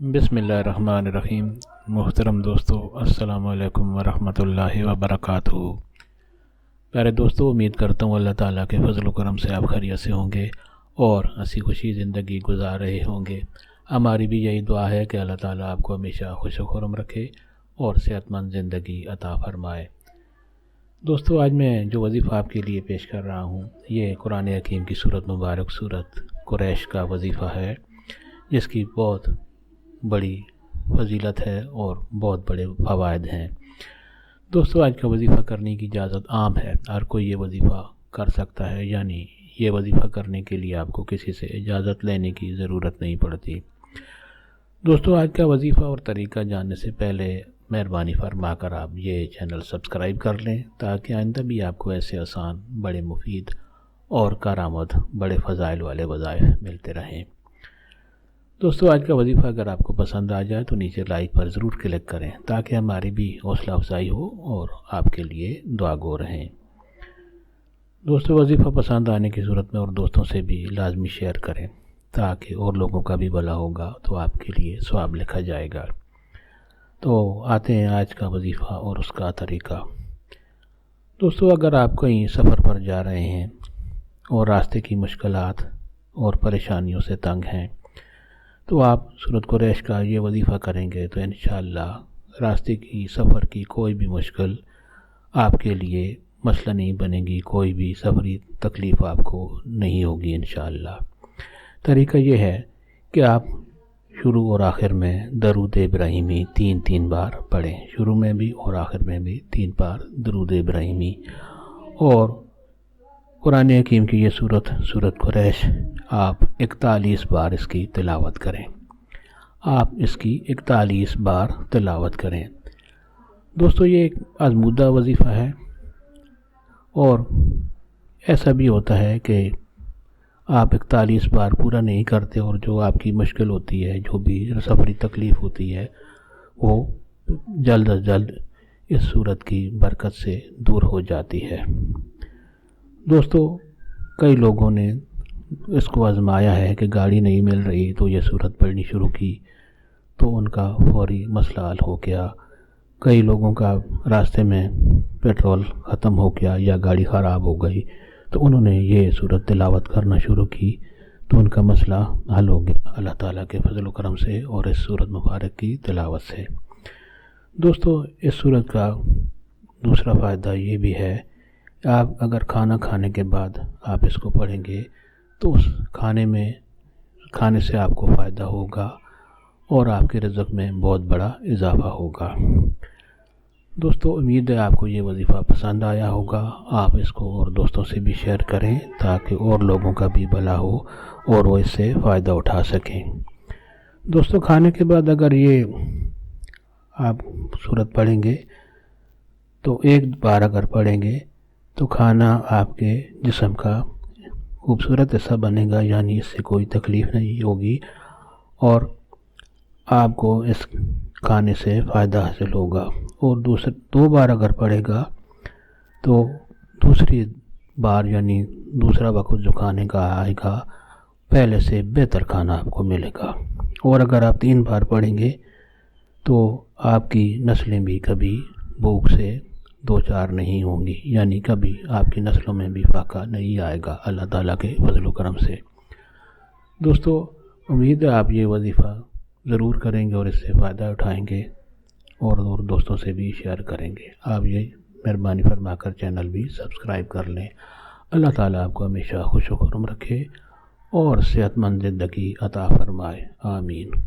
बिस्मिल्लाहिर्रहमानिर्रहीम। मोहतरम दोस्तों, अस्सलामु अलैकुम वरहमतुल्लाहि वबरकातुहू। प्यारे दोस्तों, उम्मीद करता हूँ अल्लाह ताला के फजल व करम से आप खैरियत से होंगे और हंसी खुशी ज़िंदगी गुजार रहे होंगे। हमारी भी यही दुआ है कि अल्लाह ताला आपको हमेशा खुश व खुर्रम रखे और सेहतमंद ज़िंदगी अता फरमाए। दोस्तों, आज मैं जो वजीफ़ा आपके लिए पेश कर रहा हूँ ये कुरान हकीम की सूरत मुबारक सूरत कुरैश का वजीफ़ा है, जिसकी बहुत बड़ी फजीलत है और बहुत बड़े फ़वाइद हैं। दोस्तों, आज का वजीफ़ा करने की इजाज़त आम है, हर कोई ये वजीफ़ा कर सकता है, यानी ये वजीफ़ा करने के लिए आपको किसी से इजाज़त लेने की ज़रूरत नहीं पड़ती। दोस्तों, आज का वजीफ़ा और तरीक़ा जानने से पहले मेहरबानी फरमा कर आप ये चैनल सब्सक्राइब कर लें, ताकि आइंदा भी आपको ऐसे आसान, बड़े मुफीद और कारामद बड़े फ़ज़ाइल वाले वज़ाइफ मिलते रहें। दोस्तों, आज का वजीफ़ा अगर आपको पसंद आ जाए तो नीचे लाइक पर ज़रूर क्लिक करें, ताकि हमारी भी हौसला अफजाई हो और आपके लिए दुआ गो रहें। दोस्तों, वजीफ़ा पसंद आने की सूरत में और दोस्तों से भी लाजमी शेयर करें, ताकि और लोगों का भी भला होगा तो आपके लिए सवाब लिखा जाएगा। तो आते हैं आज का वजीफ़ा और उसका तरीक़ा। दोस्तों, अगर आप कहीं सफ़र पर जा रहे हैं और रास्ते की मुश्किलात और परेशानियों से तंग हैं, तो आप सूरत कुरैश का ये वजीफ़ा करेंगे तो इंशाअल्लाह रास्ते की सफ़र की कोई भी मुश्किल आपके लिए मसला नहीं बनेगी, कोई भी सफ़री तकलीफ़ आपको नहीं होगी इंशाअल्लाह। तरीक़ा ये है कि आप शुरू और आखिर में दरूद इब्राहिमी 3 बार पढ़ें, शुरू में भी और आखिर में भी 3 बार दरूद इब्राहिमी। और कुरान हकीम की ये सूरत कुरैश आप 41 बार इसकी तिलावत करें, आप इसकी 41 बार तिलावत करें। दोस्तों, ये एक आज़मूदा वजीफ़ा है और ऐसा भी होता है कि आप 41 बार पूरा नहीं करते और जो आपकी मुश्किल होती है, जो भी सफ़री तकलीफ़ होती है, वो जल्द अज जल्द इस सूरत की बरकत से दूर हो जाती है। दोस्तों, कई लोगों ने इसको आज़माया है कि गाड़ी नहीं मिल रही तो ये सूरत पढ़नी शुरू की तो उनका फौरी मसला हल हो गया। कई लोगों का रास्ते में पेट्रोल ख़त्म हो गया या गाड़ी ख़राब हो गई तो उन्होंने ये सूरत तिलावत करना शुरू की तो उनका मसला हल हो गया अल्लाह ताला के फजल व करम से और इस सूरत मुबारक की तिलावत से। दोस्तों, इस सूरत का दूसरा फ़ायदा ये भी है, आप अगर खाना खाने के बाद आप इसको पढ़ेंगे तो उस खाने से आपको फ़ायदा होगा और आपके रिज़्क़ में बहुत बड़ा इजाफ़ा होगा। दोस्तों, उम्मीद है आपको ये वजीफ़ा पसंद आया होगा। आप इसको और दोस्तों से भी शेयर करें, ताकि और लोगों का भी भला हो और वो इससे फ़ायदा उठा सकें। दोस्तों, खाने के बाद अगर ये आप सूरत पढ़ेंगे तो एक बार अगर पढ़ेंगे तो खाना आपके जिस्म का खूबसूरत हिस्सा बनेगा, यानी इससे कोई तकलीफ़ नहीं होगी और आपको इस खाने से फ़ायदा हासिल होगा। और 2 बार अगर पड़ेगा तो दूसरी बार यानी दूसरा वक्त जो खाने का आएगा पहले से बेहतर खाना आपको मिलेगा। और अगर आप 3 बार पढ़ेंगे तो आपकी नस्लें भी कभी भूख से 2-4 नहीं होंगी, यानी कभी आपकी नस्लों में भी फाका नहीं आएगा अल्लाह ताला के फजल व करम से। दोस्तों, उम्मीद है आप ये वजीफ़ा ज़रूर करेंगे और इससे फ़ायदा उठाएंगे और दोस्तों से भी शेयर करेंगे। आप ये मेहरबानी फरमाकर चैनल भी सब्सक्राइब कर लें। अल्लाह ताला आपको हमेशा खुश व खुर्रम रखे और सेहतमंद ज़िंदगी अता फ़रमाए। आमीन।